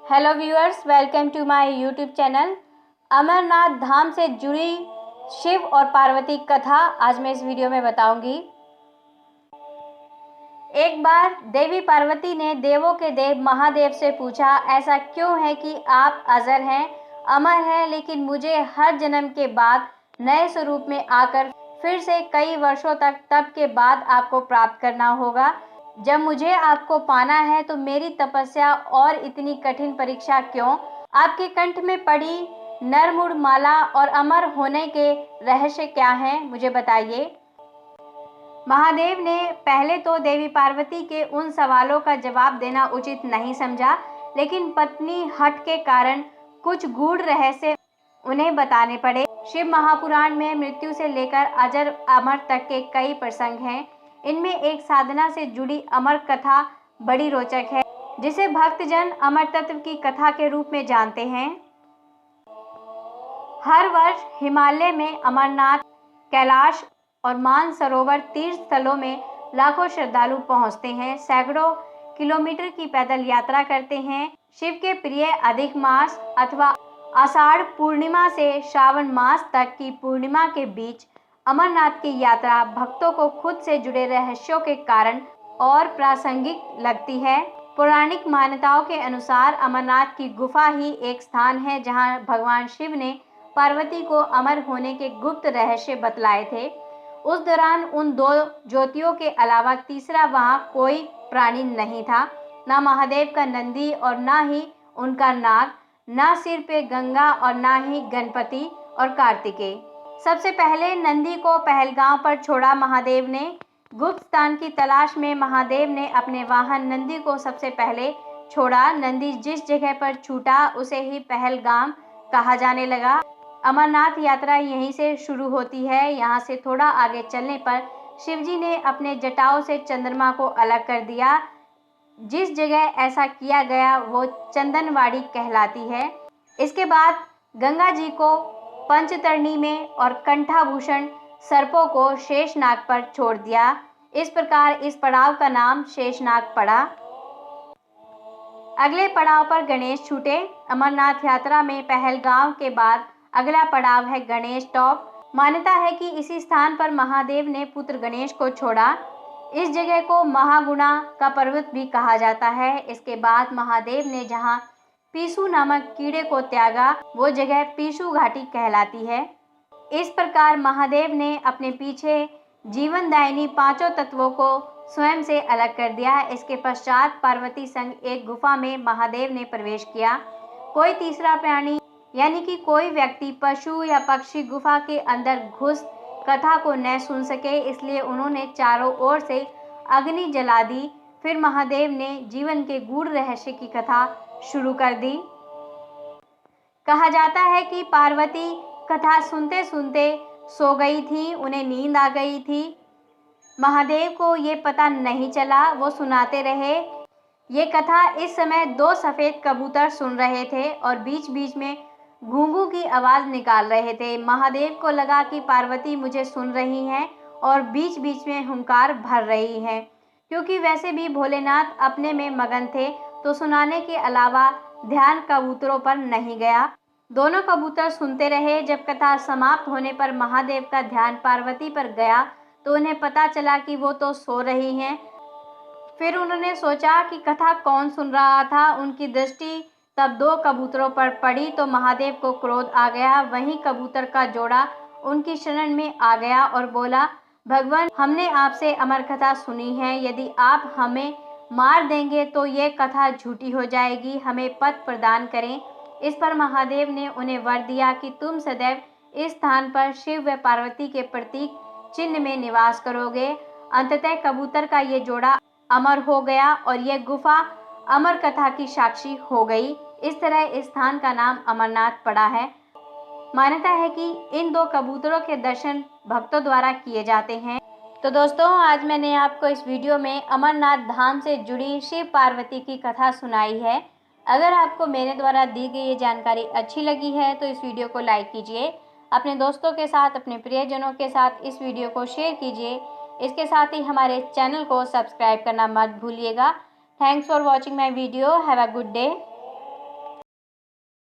Hello viewers, welcome to my YouTube channel. Amarnath धाम से जुड़ी शिव और पार्वती कथा आज मैं इस वीडियो में बताऊंगी। एक बार देवी पार्वती ने देवों के देव महादेव से पूछा, ऐसा क्यों है कि आप अजर हैं, अमर हैं, लेकिन मुझे हर जन्म के बाद नए स्वरूप में आकर फिर से कई वर्षों तक तप के बाद आपको प्राप्त करना होगा। जब मुझे आपको पाना है तो मेरी तपस्या और इतनी कठिन परीक्षा क्यों? आपके कंठ में पड़ी नरमुंड माला और अमर होने के रहस्य क्या हैं, मुझे बताइए। महादेव ने पहले तो देवी पार्वती के उन सवालों का जवाब देना उचित नहीं समझा, लेकिन पत्नी हठ के कारण कुछ गूढ़ रहस्य उन्हें बताने पड़े। शिव महापुराण में मृत्यु से लेकर अजर अमर तक के कई प्रसंग हैं। इनमें एक साधना से जुड़ी अमर कथा बड़ी रोचक है, जिसे भक्तजन अमर तत्व की कथा के रूप में जानते हैं। हर वर्ष हिमालय में अमरनाथ, कैलाश और मानसरोवर तीर्थ स्थलों में लाखों श्रद्धालु पहुंचते हैं, सैकड़ों किलोमीटर की पैदल यात्रा करते हैं। शिव के प्रिय अधिक मास अथवा आषाढ़ पूर्णिमा से श्रावण मास तक की पूर्णिमा के बीच अमरनाथ की यात्रा भक्तों को खुद से जुड़े रहस्यों के कारण और प्रासंगिक लगती है। पौराणिक मान्यताओं के अनुसार अमरनाथ की गुफा ही एक स्थान है जहां भगवान शिव ने पार्वती को अमर होने के गुप्त रहस्य बतलाए थे। उस दौरान उन दो ज्योतियों के अलावा तीसरा वहां कोई प्राणी नहीं था, ना महादेव का नंदी और ना ही उनका नाग, ना सिर पे गंगा और ना ही गणपति और कार्तिकेय। सबसे पहले नंदी को पहलगांव पर छोड़ा महादेव ने। गुप्त स्थान की तलाश में महादेव ने अपने वाहन नंदी को सबसे पहले छोड़ा। नंदी जिस जगह पर छूटा उसे ही पहलगाम कहा जाने लगा। अमरनाथ यात्रा यहीं से शुरू होती है। यहाँ से थोड़ा आगे चलने पर शिवजी ने अपने जटाओं से चंद्रमा को अलग कर दिया। जिस जगह ऐसा किया गया वो चंदनवाड़ी कहलाती है। इसके बाद गंगा जी को पंचतरणी में और कंठाभूषण सर्पों को शेषनाग पर छोड़ दिया। इस प्रकार इस पड़ाव का नाम शेषनाग पड़ा। अगले पड़ाव पर गणेश छूटे। अमरनाथ यात्रा में पहलगांव के बाद अगला पड़ाव है गणेश टॉप। मान्यता है कि इसी स्थान पर महादेव ने पुत्र गणेश को छोड़ा। इस जगह को महागुणा का पर्वत भी कहा जाता है। इसके बाद महादेव ने जहां पीसू नामक कीड़े को त्यागा वो जगह पीसू घाटी कहलाती है। इस प्रकार महादेव ने अपने पीछे जीवनदायिनी पांचों तत्वों को स्वयं से अलग कर दिया। इसके पश्चात पार्वती संग एक गुफा में महादेव ने प्रवेश किया। कोई तीसरा प्राणी यानी कि कोई व्यक्ति, पशु या पक्षी गुफा के अंदर घुस कथा को न सुन सके, इसलिए उन्होंने चारों ओर से अग्नि जला दी। फिर महादेव ने जीवन के गूढ़ रहस्य की कथा शुरू कर दी। कहा जाता है कि पार्वती कथा सुनते सुनते सो गई थी, उन्हें नींद आ गई थी। महादेव को ये पता नहीं चला, वो सुनाते रहे। ये कथा इस समय दो सफेद कबूतर सुन रहे थे और बीच बीच में घूंघू की आवाज निकाल रहे थे। महादेव को लगा कि पार्वती मुझे सुन रही हैं और बीच बीच में हुंकार भर रही हैं। क्योंकि वैसे भी भोलेनाथ अपने में मगन थे तो सुनाने के अलावा ध्यान कबूतरों पर नहीं गया। दोनों कबूतर सुनते रहे। जब कथा समाप्त होने पर महादेव का ध्यान पार्वती पर गया तो उन्हें पता चला कि वो तो सो रही हैं। फिर उन्होंने सोचा कि कथा कौन सुन रहा था। उनकी दृष्टि तब दो कबूतरों पर पड़ी तो महादेव को क्रोध आ गया। वहीं कबूतर का जोड़ा उनकी शरण में आ गया और बोला, भगवान, हमने आपसे अमर कथा सुनी है, यदि आप हमें मार देंगे तो ये कथा झूठी हो जाएगी, हमें पद प्रदान करें। इस पर महादेव ने उन्हें वर दिया कि तुम सदैव इस स्थान पर शिव व पार्वती के प्रतीक चिन्ह में निवास करोगे। अंततः कबूतर का ये जोड़ा अमर हो गया और यह गुफा अमर कथा की साक्षी हो गई। इस तरह इस स्थान का नाम अमरनाथ पड़ा है। मान्यता है कि इन दो कबूतरों के दर्शन भक्तों द्वारा किए जाते हैं। तो दोस्तों, आज मैंने आपको इस वीडियो में अमरनाथ धाम से जुड़ी शिव पार्वती की कथा सुनाई है। अगर आपको मेरे द्वारा दी गई ये जानकारी अच्छी लगी है तो इस वीडियो को लाइक कीजिए, अपने दोस्तों के साथ, अपने प्रियजनों के साथ इस वीडियो को शेयर कीजिए। इसके साथ ही हमारे चैनल को सब्सक्राइब करना मत भूलिएगा। Thanks for watching my video. Have a good day.